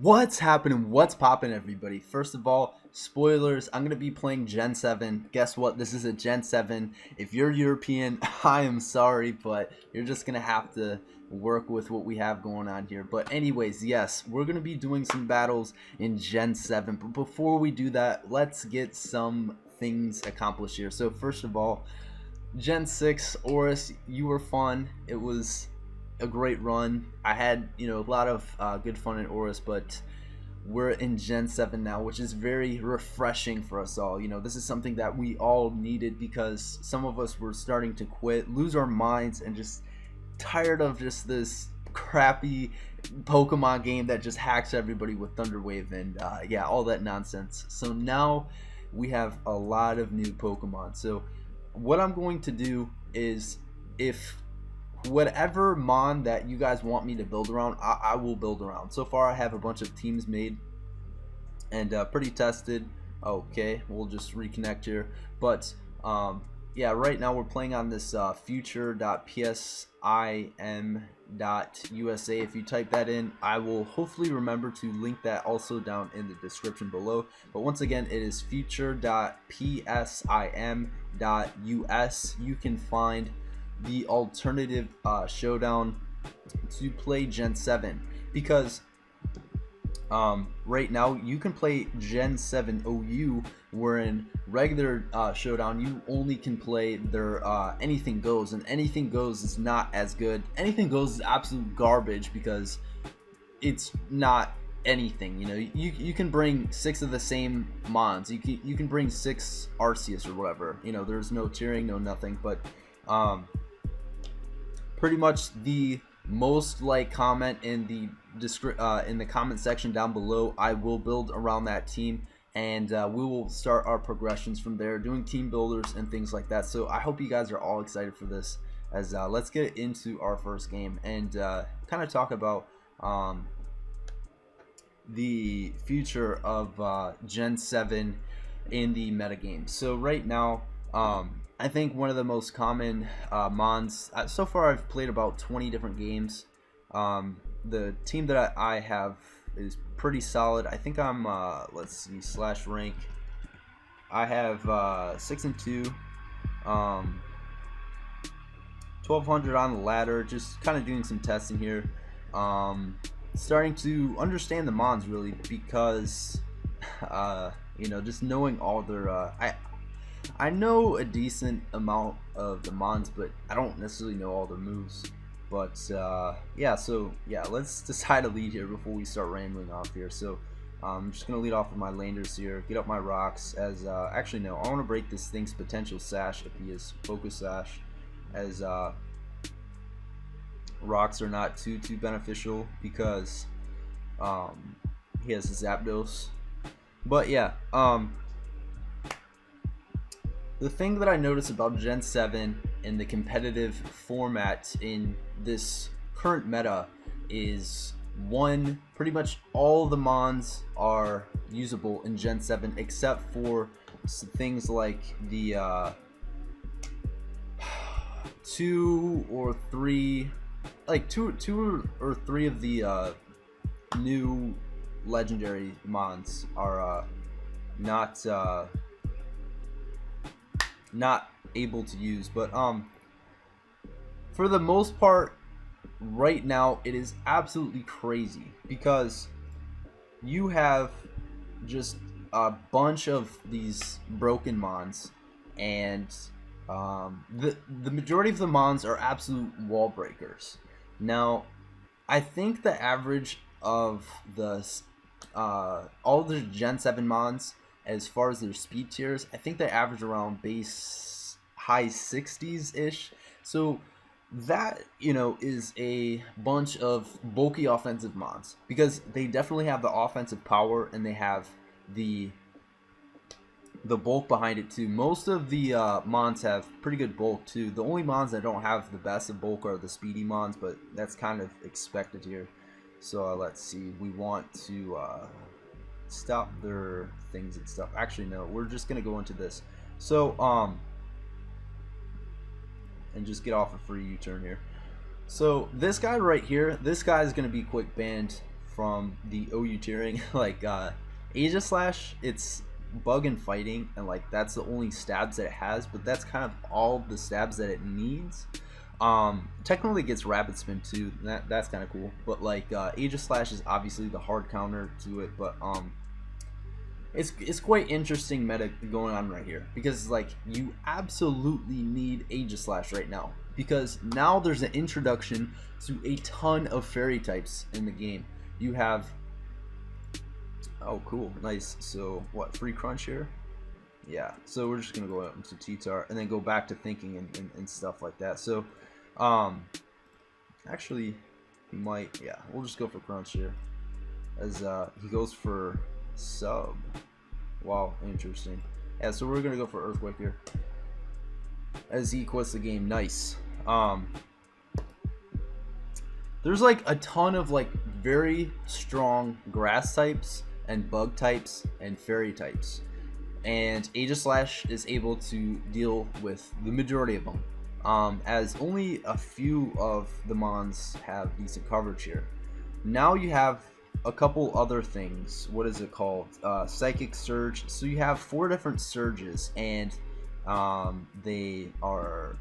What's happening? What's poppin', everybody? First of all, spoilers, I'm going to be playing Gen 7. Guess what? This is a Gen 7. If you're European, I am sorry, but you're just going to have to work with what we have going on here. But anyways, yes, we're going to be doing some battles in Gen 7. But before we do that, let's get some things accomplished here. So first of all, Gen 6, Oris, you were fun. It was a great run. I had, a lot of good fun in Oris, but we're in Gen 7 now, which is very refreshing for us all. This is something that we all needed because some of us were starting to quit, lose our minds, and just tired of just this crappy Pokemon game that just hacks everybody with Thunder Wave and yeah, all that nonsense. So now we have a lot of new Pokemon. So what I'm going to do is, if whatever mon that you guys want me to build around, I will build around. So far I have a bunch of teams made and pretty tested. Okay, we'll just reconnect here, but yeah, right now we're playing on this future.psim.usa. If you type that in, I will hopefully remember to link that also down in the description below. But once again, it is future.psim.us. You can find the alternative Showdown to play Gen 7, because right now you can play Gen 7 OU, where in regular Showdown you only can play their Anything Goes, and Anything Goes is not as good. Anything Goes is absolute garbage because it's not anything. You can bring 6 of the same mons. You can bring 6 Arceus or whatever. There's no tiering, no nothing, but pretty much the most like comment in the comment section down below, I will build around that team, and we will start our progressions from there, doing team builders and things like that. So I hope you guys are all excited for this, as let's get into our first game and kind of talk about the future of Gen 7 in the metagame. So right now, I think one of the most common mons, so far I've played about 20 different games. The team that I have is pretty solid. I think I'm, let's see, slash rank. I have 6-2, 1200 on the ladder, just kind of doing some testing here. Starting to understand the mons really, because, just knowing all their, I know a decent amount of the mons, but I don't necessarily know all their moves. But yeah, so yeah, let's decide a lead here before we start rambling off here. So I'm just gonna lead off with my landers here, get up my rocks. As actually no, I want to break this thing's potential sash if he is focus sash, as rocks are not too beneficial because he has Zapdos. But yeah, the thing that I notice about Gen 7 and the competitive format in this current meta is, one, pretty much all the mons are usable in Gen 7 except for things like the 2 or 3 of the new legendary mons are not able to use. But for the most part right now it is absolutely crazy, because you have just a bunch of these broken mons, and the majority of the mons are absolute wall breakers. Now I think the average of the all the Gen 7 mons, as far as their speed tiers, I think they average around base high 60s ish. So that, is a bunch of bulky offensive mons, because they definitely have the offensive power and they have the bulk behind it too. Most of the mons have pretty good bulk too. The only mons that don't have the best of bulk are the speedy mons, but that's kind of expected here. So let's see, we want to stop their things and stuff. Actually no, we're just gonna go into this. So and just get off a free U-turn here. So this guy right here, this guy is gonna be quick banned from the OU tiering. Like Aegis Slash, it's bug and fighting, and like that's the only stabs that it has, but that's kind of all the stabs that it needs. Technically it gets rapid spin too, that's kind of cool, but like Aegis Slash is obviously the hard counter to it, but it's quite interesting meta going on right here, because like you absolutely need Aegis Slash right now, because now there's an introduction to a ton of fairy types in the game. You have, oh cool, nice. So what, free crunch here? Yeah, so we're just gonna go out into T-Tar and then go back to thinking and stuff like that. So actually he might, yeah, we'll just go for crunch here, as he goes for sub. Wow, interesting. Yeah, so we're gonna go for earthquake here as he quits the game. Nice. There's like a ton of like very strong grass types and bug types and fairy types, and Aegis Slash is able to deal with the majority of them, as only a few of the mons have decent coverage here. Now you have a couple other things. What is it called? Psychic Surge. So you have 4 different surges, and they are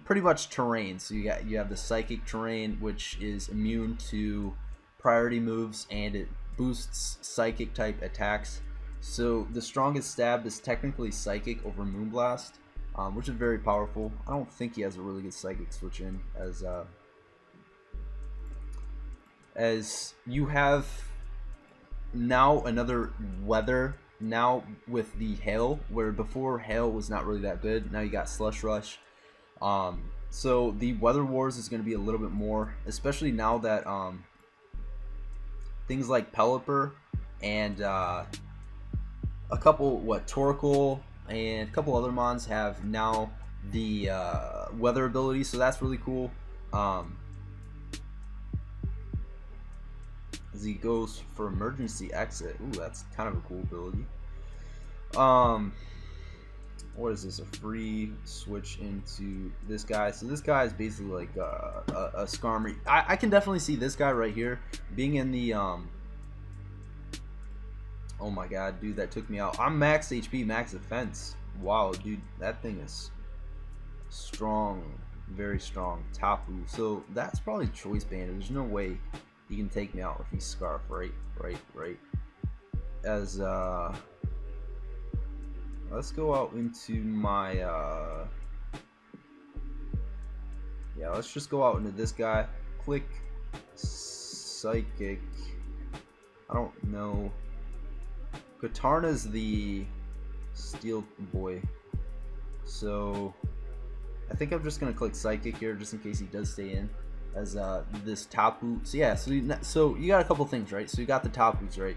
pretty much terrain. So you have the Psychic terrain, which is immune to priority moves, and it boosts Psychic type attacks. So the strongest stab is technically Psychic over Moonblast, which is very powerful. I don't think he has a really good Psychic switch in, as you have now another weather now with the hail, where before hail was not really that good. Now you got Slush Rush. So the weather wars is going to be a little bit more, especially now that things like Pelipper and a couple, Torkoal and a couple other mons have now the weather ability, so that's really cool. As he goes for emergency exit. Ooh, that's kind of a cool ability. What is this? A free switch into this guy. So this guy is basically like a Skarmory. I can definitely see this guy right here being in the oh my god, dude, that took me out. I'm max HP, max defense. Wow, dude, that thing is strong, very strong. Tapu. So that's probably Choice Band. There's no way he can take me out if he's Scarf, right. As let's go out into my yeah, let's just go out into this guy. Click Psychic. I don't know. Katarna's the Steel Boy, so I think I'm just gonna click Psychic here just in case he does stay in, as this Tapu. So yeah, so you got a couple things, right? So you got the Tapus, right?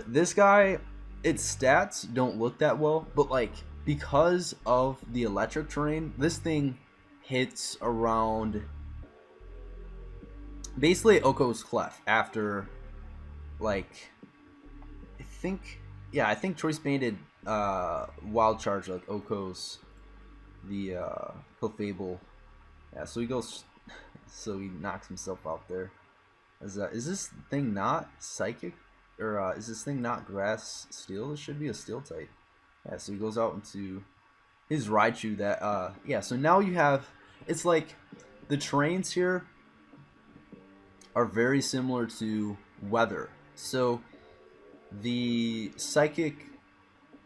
This guy, its stats don't look that well, but like because of the electric terrain, this thing hits around basically Oko's Clef after, like, I think Choice Banded Wild Charge like Oko's the Clefable. Yeah, so he goes, so he knocks himself out there. Is this thing not Psychic? Or is this thing not Grass Steel? This should be a Steel type. Yeah, so he goes out into his Raichu that, yeah, so now you have, it's like the terrains here are very similar to weather. So the Psychic,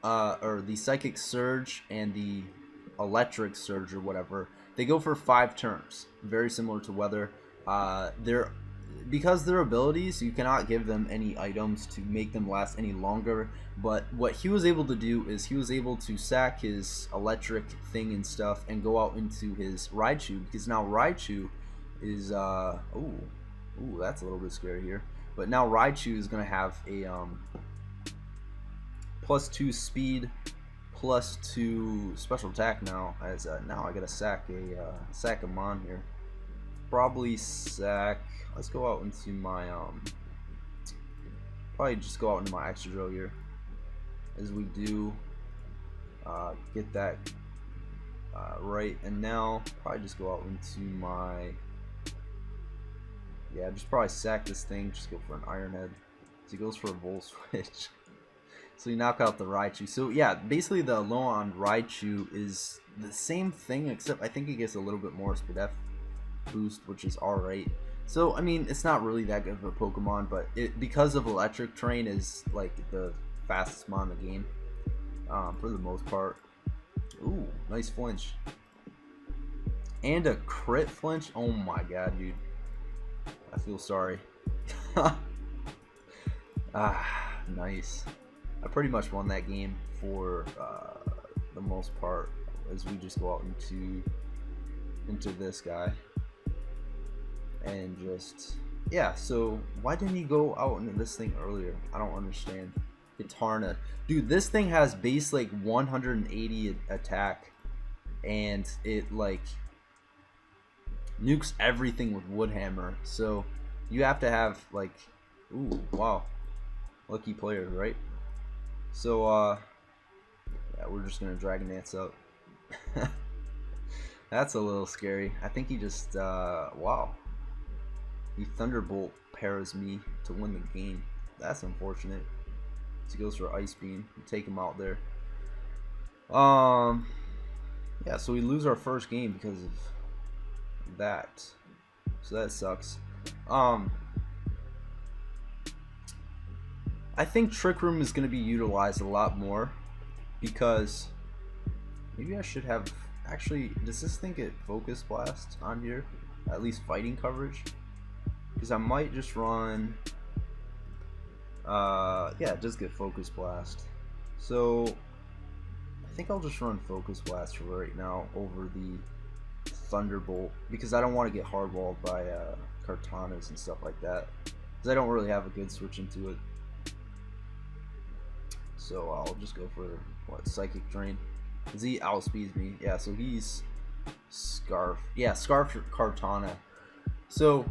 or the Psychic Surge and the Electric Surge or whatever, they go for 5 turns, very similar to weather. Because their abilities, you cannot give them any items to make them last any longer, but what he was able to do is he was able to sack his electric thing and stuff and go out into his Raichu, because now Raichu is ooh, that's a little bit scary here, but now Raichu is going to have a +2 speed, +2 special attack now, as now I gotta sack a mon here. Probably sack, let's go out into my probably just go out into my extra drill here, as we do get that right, and now probably just go out into my, Yeah, just probably sack this thing. Just go for an Iron Head. So he goes for a Volt Switch. So you knock out the Raichu. So yeah, basically the Alolan Raichu is the same thing, except I think it gets a little bit more Spadef boost, which is alright. So I mean, it's not really that good of a Pokemon, but because of Electric Terrain is like the fastest mon in the game, for the most part. Ooh, nice flinch. And a crit flinch? Oh my god, dude. I feel sorry. Nice. I pretty much won that game for the most part, as we just go out into this guy. And just, yeah, so why didn't he go out into this thing earlier? I don't understand. Katarna. Dude, this thing has base like 180 attack, and it like nukes everything with Woodhammer. So you have to have like, ooh, wow, lucky player, right? So yeah, we're just gonna Dragon Dance up. That's a little scary. I think he just wow, he Thunderbolt pairs me to win the game. That's unfortunate. So he goes for Ice Beam. We take him out there. Yeah, so we lose our first game because of that. So that sucks. I think Trick Room is going to be utilized a lot more, because maybe I should have, actually, does this thing get Focus Blast on here? At least fighting coverage? Because I might just run, yeah, it does get Focus Blast. So I think I'll just run Focus Blast for right now over the Thunderbolt, because I don't want to get hardwalled by Kartanas and stuff like that, because I don't really have a good switch into it. So I'll just go for, what, Psychic Drain. Because he outspeeds me. Yeah, so he's Scarf. Yeah, Scarf Kartana. So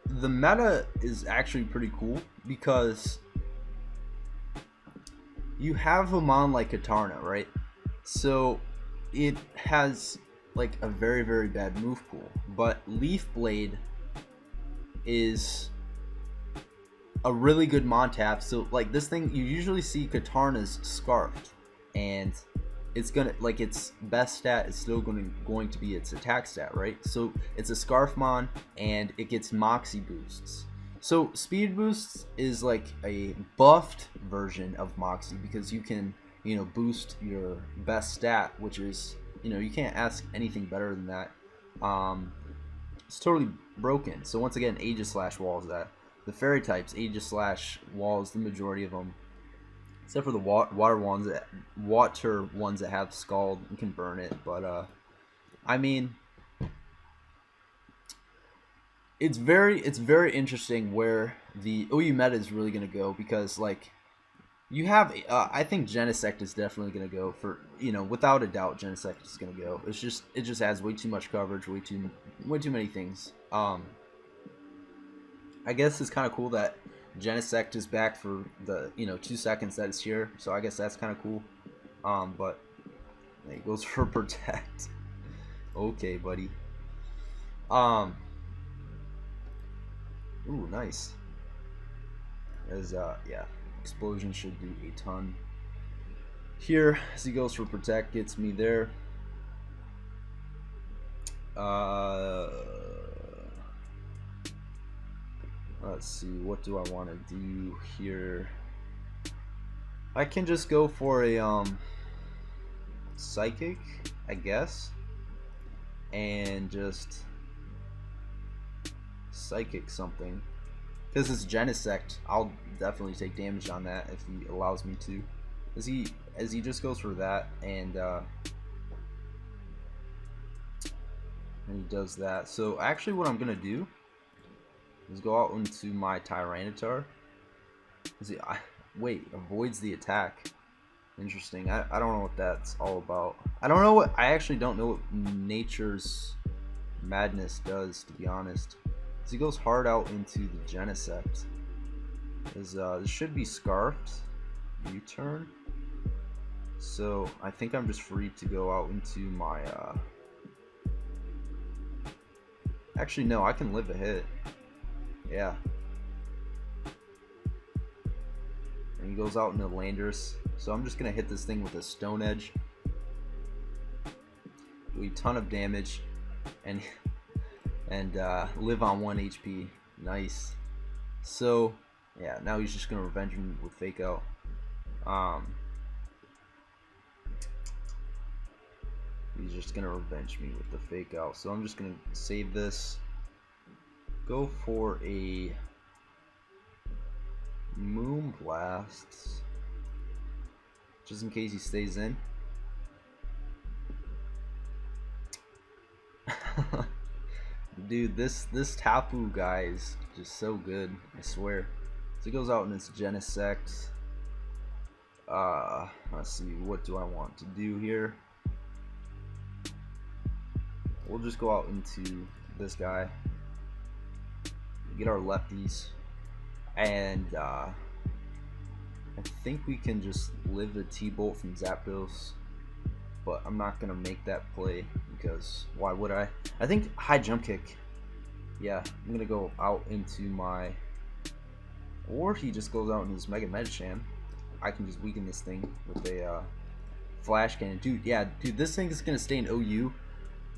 the meta is actually pretty cool, because you have a mon like Katarna, right? So it has like a very, very bad move pool. But Leaf Blade is a really good Montap. So like this thing, you usually see Katarna's Scarfed, and it's gonna, like, its best stat is still going to be its attack stat, right? So it's a Scarfmon, and it gets Moxie boosts. So speed boosts is like a buffed version of Moxie, because you can, you know, boost your best stat, which is, you know, you can't ask anything better than that. It's totally broken. So once again, Aegislash walls that. The fairy types, Aegislash walls the majority of them, except for the water ones that have Scald and can burn it. But I mean, it's very interesting where the OU meta is really gonna go, because like you have, I think Genesect is definitely gonna go for, you know, without a doubt, Genesect is gonna go. It just has way too much coverage, way too many things. I guess it's kind of cool that Genesect is back for the, you know, 2 seconds that it's here. So I guess that's kind of cool. But he goes for Protect. Okay, buddy. Ooh, nice. As yeah, Explosion should do a ton. Here, as he goes for Protect, gets me there. Let's see, what do I want to do here? I can just go for a Psychic, I guess, and just Psychic something. Because it's Genesect, I'll definitely take damage on that if he allows me to. As he just goes for that, and he does that. So actually, what I'm gonna do is go out into my Tyranitar. Wait, avoids the attack. Interesting. I don't know what that's all about. I actually don't know what Nature's Madness does, to be honest. So he goes hard out into the Genesect. This should be Scarfed. U-turn. So I think I'm just free to go out into my actually no, I can live a hit. Yeah. And he goes out into landers. So I'm just gonna hit this thing with a stone edge. Do a ton of damage and live on 1 HP. Nice. So yeah, now he's just gonna revenge me with fake out. He's just gonna revenge me with the fake out. So I'm just gonna save this. Go for a Moon Blast, just in case he stays in. Dude, this Tapu guy is just so good, I swear. So he goes out in his Genesect. Let's see, what do I want to do here? We'll just go out into this guy, get our lefties, and I think we can just live the T-Bolt from Zapdos, but I'm not gonna make that play because why would I? I think high jump kick. Yeah, I'm gonna go out into my, or he just goes out in his Mega Medicham. I can just weaken this thing with a Flash Cannon. Dude, yeah, dude, this thing is gonna stay in OU.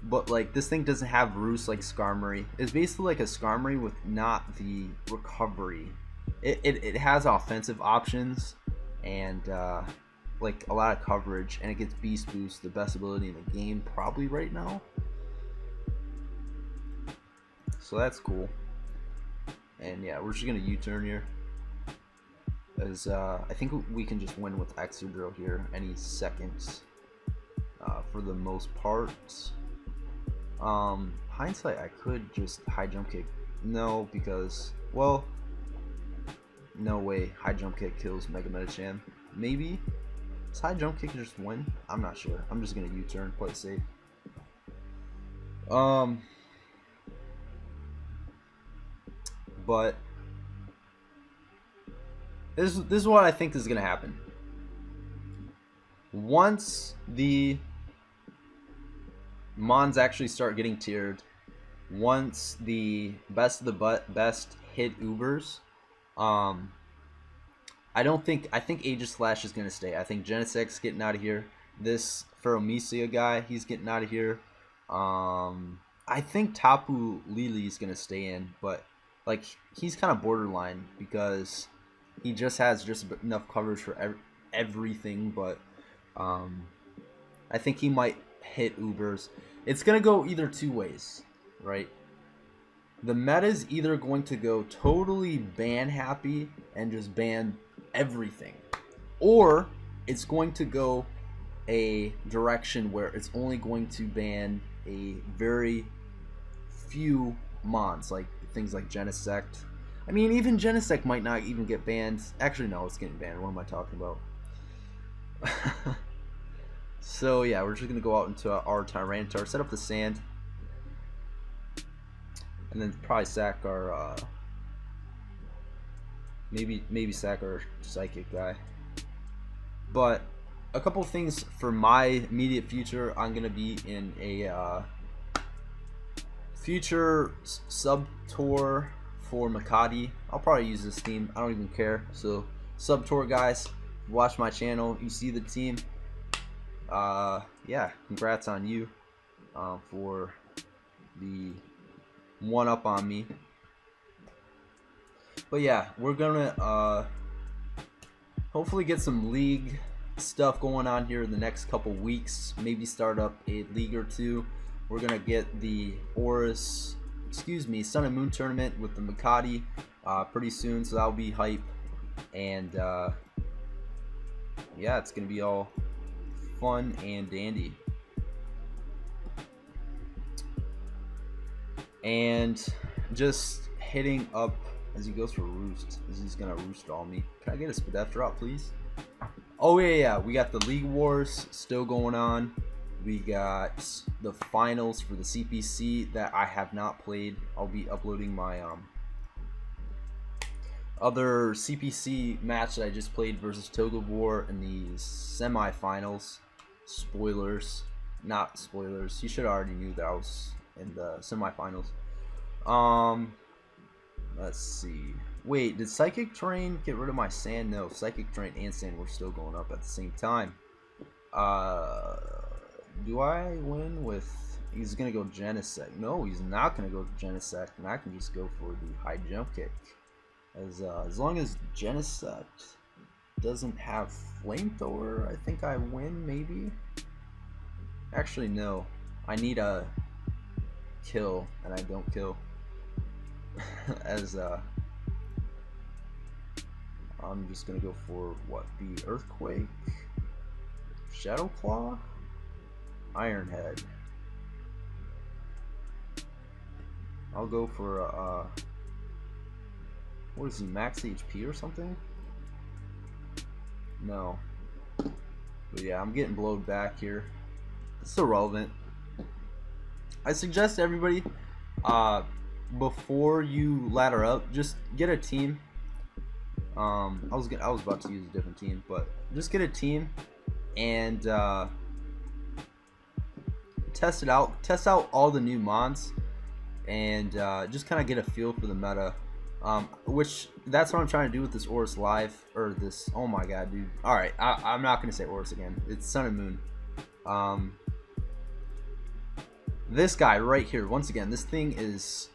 But like this thing doesn't have roost like Skarmory. It's basically like a Skarmory with not the recovery. It has offensive options and like a lot of coverage, and it gets Beast Boost, the best ability in the game probably right now. So that's cool. And yeah, we're just gonna U-turn here, as I think we can just win with Exegro here any seconds for the most part. Hindsight, I could just high jump kick. No, because, well, no way high jump kick kills Mega Medicham. Maybe? Does high jump kick just win? I'm not sure. I'm just gonna U-turn, play safe. But this is what I think is gonna happen. Once the Mons actually start getting tiered, once the best of the best hit Ubers, I think Aegislash is gonna stay. I think Genesect's getting out of here. This Feromisia guy, he's getting out of here. I think Tapu Lele is gonna stay in, but like he's kind of borderline because he just has just enough coverage for everything. But I think he might hit Ubers. It's gonna go either two ways, right? The meta is either going to go totally ban happy and just ban everything, or it's going to go a direction where it's only going to ban a very few mons, like things like Genesect. I mean, even Genesect might not even get banned. Actually, no, it's getting banned. What am I talking about? So yeah, we're just gonna go out into our Tyranitar, set up the sand, and then probably sack our maybe sack our psychic guy. But a couple things for my immediate future, I'm gonna be in a future sub tour for Makati. I'll probably use this team. I don't even care. So sub tour guys, watch my channel. You see the team. Yeah, congrats on you for the one up on me. But yeah, we're gonna hopefully get some league stuff going on here in the next couple weeks. Maybe start up a league or two. We're gonna get the Sun and Moon tournament with the Makati pretty soon, so that'll be hype. And yeah, it's gonna be all fun and dandy. And just hitting up as he goes for roost, as he's gonna roost all me. Can I get a Spadef drop, please? Oh yeah, we got the League Wars still going on. We got the finals for the CPC that I have not played. I'll be uploading my other CPC match that I just played versus Togobor in the semifinals. Spoilers, not spoilers. You should already knew that I was in the semifinals. Let's see. Wait, did Psychic Terrain get rid of my Sand? No, Psychic Terrain and Sand were still going up at the same time. Do I win with... He's going to go Genesect. No, he's not going to go Genesect, and I can just go for the high jump kick. As long as Genesect doesn't have Flamethrower, I think I win, maybe? Actually, no. I need a kill, and I don't kill. I'm just gonna go for what? The Earthquake, Shadow Claw, Iron Head. I'll go for what is he, max HP or something? No. But yeah, I'm getting blowed back here. It's still relevant. I suggest everybody, before you ladder up, just get a team. I was about to use a different team, but just get a team and test it out. Test out all the new mods and just kind of get a feel for the meta. Which that's what I'm trying to do with this Oris Live, or this. Oh my god, dude! All right, I'm not gonna say Oris again. It's Sun and Moon. This guy right here. Once again, this thing is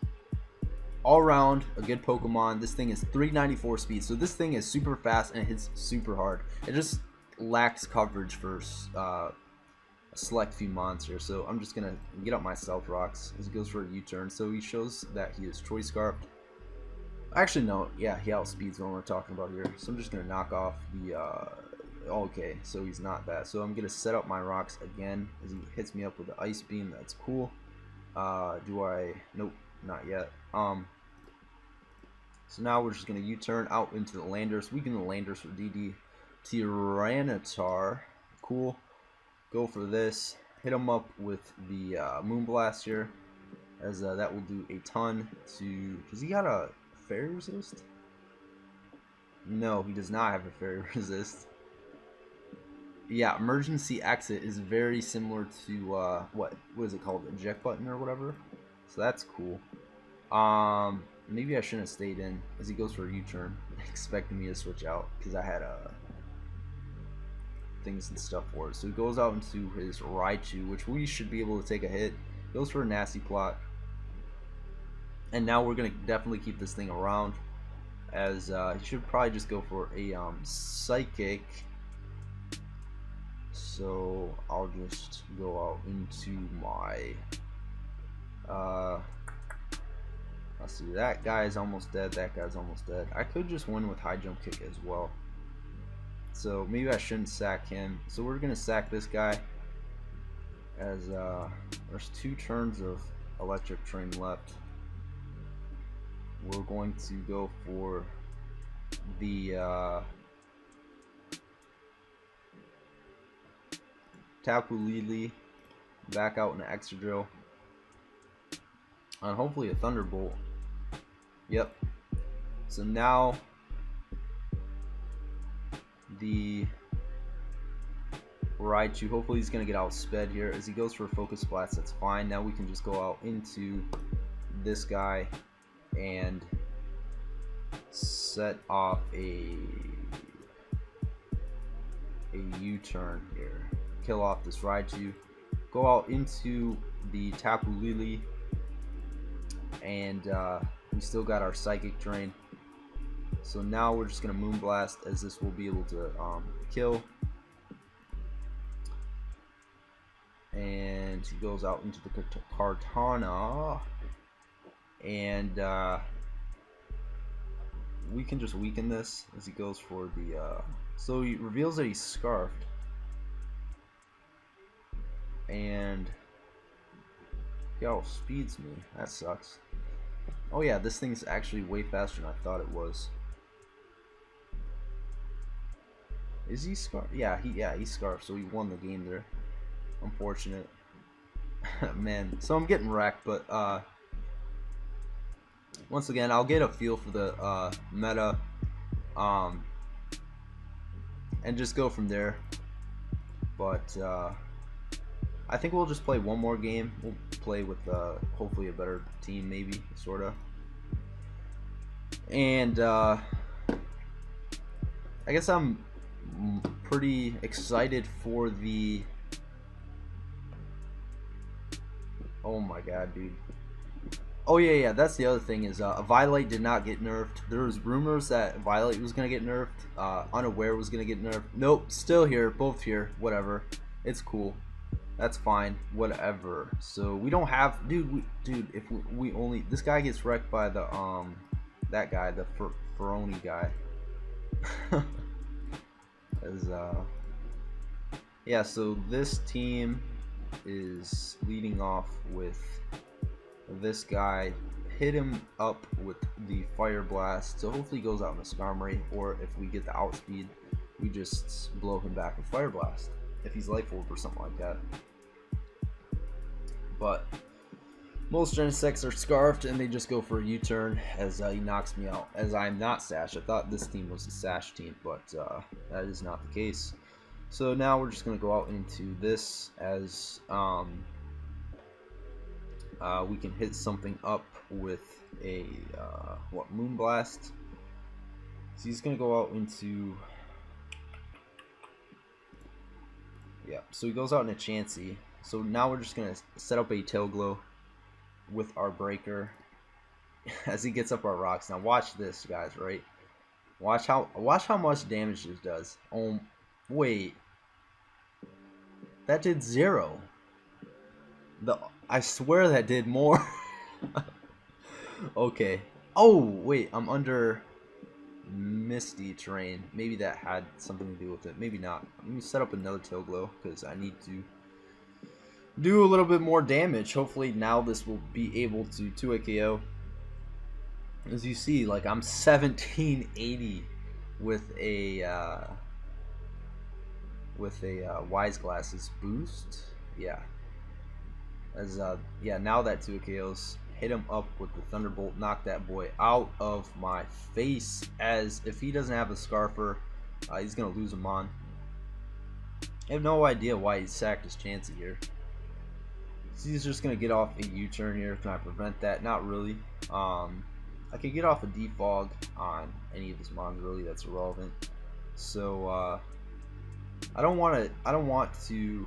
all around a good Pokemon. This thing is 394 speed, so this thing is super fast and it hits super hard. It just lacks coverage for a select few monsters. So I'm just gonna get up my Stealth Rocks as he goes for a U-turn. So he shows that he is Choice Scarfed. Actually, no, yeah, he outspeeds what we're talking about here. So I'm just gonna knock off the. Okay, so he's not that. So I'm gonna set up my rocks again as he hits me up with the Ice Beam. That's cool. Do I? Nope, not yet. So now we're just gonna U-turn out into the Landers. Weaken the Landers for DD Tyranitar. Cool. Go for this. Hit him up with the Moonblast here, as that will do a ton to. Does he got a Fairy Resist? No, he does not have a Fairy Resist. Yeah, Emergency Exit is very similar to what is it called, eject button or whatever. So that's cool. Maybe I shouldn't have stayed in as he goes for a U-turn, expecting me to switch out because I had things and stuff for it. So he goes out into his Raichu, which we should be able to take a hit. Goes for a Nasty Plot, and now we're gonna definitely keep this thing around, as he should probably just go for a Psychic. So I'll just go out into my let's see, that guy is almost dead, that guy's almost dead. I could just win with High Jump Kick as well, so maybe I shouldn't sack him. So we're gonna sack this guy, as there's 2 turns of Electric Train left. We're going to go for the Tapu Lele, back out in an Excadrill, and hopefully a Thunderbolt. Yep. So now the Raichu, hopefully he's gonna get outsped here as he goes for a Focus Blast. That's fine. Now we can just go out into this guy and set off a U-turn here. Kill off this Raichu, go out into the Tapu Lele, and we still got our Psychic Drain. So now we're just gonna Moonblast, as this will be able to kill. And he goes out into the Kartana, and we can just weaken this as he goes for the. So he reveals that he's Scarfed. And he outspeeds me. That sucks. Oh yeah, this thing's actually way faster than I thought it was. Is he Scarfed? Yeah, he's Scarfed, so he won the game there. Unfortunate. Man, so I'm getting wrecked, but once again, I'll get a feel for the meta, and just go from there. But I think we'll just play one more game. We'll play with hopefully a better team, maybe, sorta. And I guess I'm pretty excited for the... Oh my god, dude. Oh yeah, that's the other thing is Violet did not get nerfed. There was rumors that Violet was gonna get nerfed. Unaware was gonna get nerfed. Nope, still here, both here. Whatever, it's cool. That's fine. Whatever. So we don't have, dude. If we only, this guy gets wrecked by the that guy, the Ferroni guy. As yeah. So this team is leading off with this guy. Hit him up with the fire blast, so hopefully he goes out in a Skarmory, or if we get the outspeed, we just blow him back with fire blast if he's life orb or something like that. But most Genesects are scarfed and they just go for a U-turn as he knocks me out, as I'm not Sash. I thought this team was a Sash team, but that is not the case. So now we're just going to go out into this as we can hit something up with a Moonblast. So he's going to go out into... Yeah, so he goes out in a Chansey. So now we're just gonna set up a Tail Glow with our breaker as he gets up our rocks. Now watch this, guys. Right? Watch how much damage this does. Oh wait, that did 0. I swear that did more. Okay. Oh wait, I'm under Misty terrain. Maybe that had something to do with it. Maybe not. Let me set up another Tail Glow because I need to do a little bit more damage. Hopefully now this will be able to 2-hit KO. As you see, like I'm 1780 with a Wise Glasses boost. Yeah. As yeah, now that 2 KOs. Hit him up with the Thunderbolt, knock that boy out of my face. As if he doesn't have a Scarfer, he's gonna lose him on. I have no idea why he sacked his Chansey here. So he's just gonna get off a U-turn here. Can I prevent that? Not really. I could get off a Defog on any of his mons. Really, that's irrelevant. So I don't want to.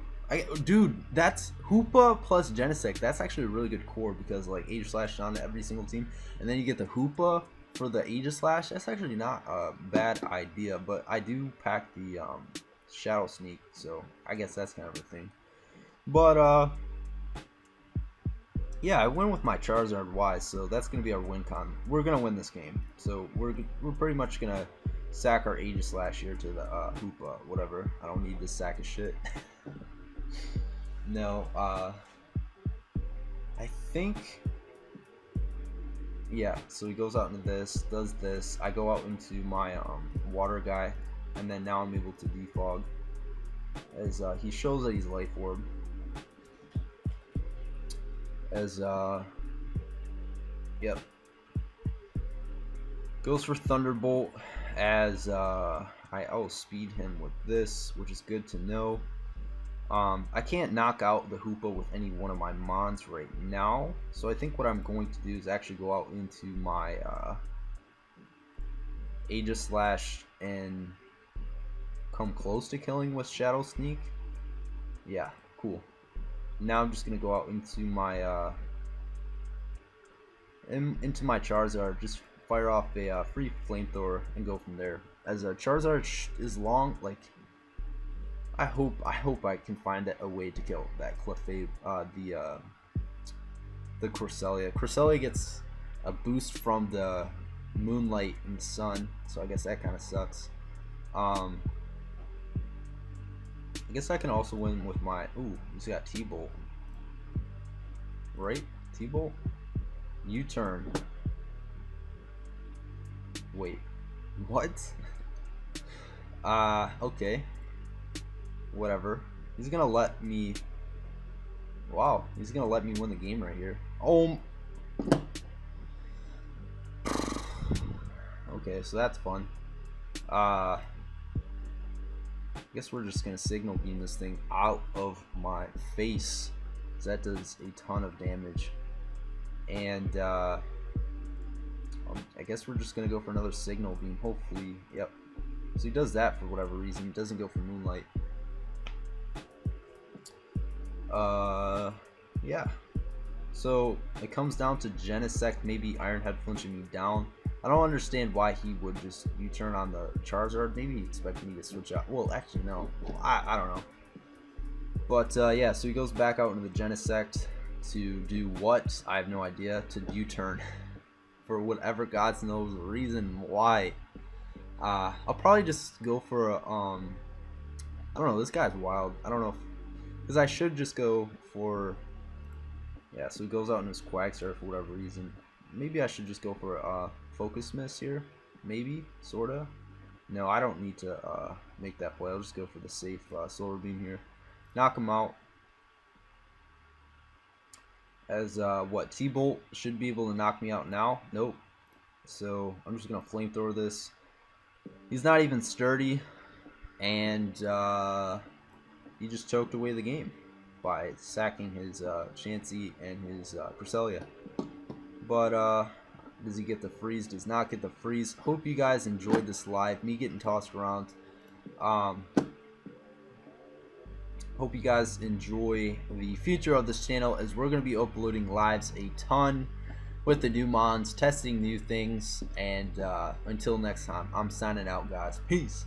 Dude, that's Hoopa plus Genesect. That's actually a really good core because like Aegislash on every single team, and then you get the Hoopa for the Aegislash. That's actually not a bad idea, but I do pack the Shadow Sneak, so I guess that's kind of a thing. But yeah, I went with my Charizard Wise, so that's gonna be our win con. We're gonna win this game, so we're pretty much gonna sack our Aegislash here to the Hoopa, whatever. I don't need this sack of shit. No, I think, yeah, so he goes out into this, does this, I go out into my water guy, and then now I'm able to defog, as he shows that he's life orb, as yep, goes for Thunderbolt, as I outspeed him with this, which is good to know. I can't knock out the Hoopa with any one of my mons right now, so I think what I'm going to do is actually go out into my Aegislash and come close to killing with Shadow Sneak. Yeah, cool. Now I'm just gonna go out into my Charizard, just fire off a free Flamethrower and go from there. As a Charizard is long, like. I hope I can find a way to kill that Clefairy, the Cresselia. Cresselia gets a boost from the Moonlight and Sun, so I guess that kind of sucks. I guess I can also win with my... Ooh, he's got T-Bolt. Right? T-Bolt? U-turn. Wait. What? Okay. Whatever. He's gonna let me... Wow, he's gonna let me win the game right here. Oh. Okay, so that's fun. I guess we're just gonna signal beam this thing out of my face. So that does a ton of damage. And I guess we're just gonna go for another signal beam. Hopefully, yep. So he does that for whatever reason. He doesn't go for moonlight. Yeah. So it comes down to Genesect, maybe Ironhead flinching me down. I don't understand why he would just U-turn on the Charizard. Maybe he expected me to switch out. Well, actually, no. I don't know. But yeah, so he goes back out into the Genesect to do what? I have no idea. To U-turn for whatever God knows the reason why. I'll probably just go for a I don't know. This guy's wild. I don't know because I should just go for. Yeah, so he goes out in his Quagsire for whatever reason. Maybe I should just go for a Focus Miss here. Maybe, sorta. No, I don't need to make that play. I'll just go for the safe Solar Beam here. Knock him out. As what, T-Bolt should be able to knock me out now. Nope. So I'm just gonna Flamethrower this. He's not even sturdy, and he just choked away the game by sacking his Chansey and his Cresselia. But does he get the freeze? Does not get the freeze. Hope you guys enjoyed this live, me getting tossed around. Hope you guys enjoy the future of this channel, as we're going to be uploading lives a ton with the new mons, testing new things, and until next time, I'm signing out, guys. Peace.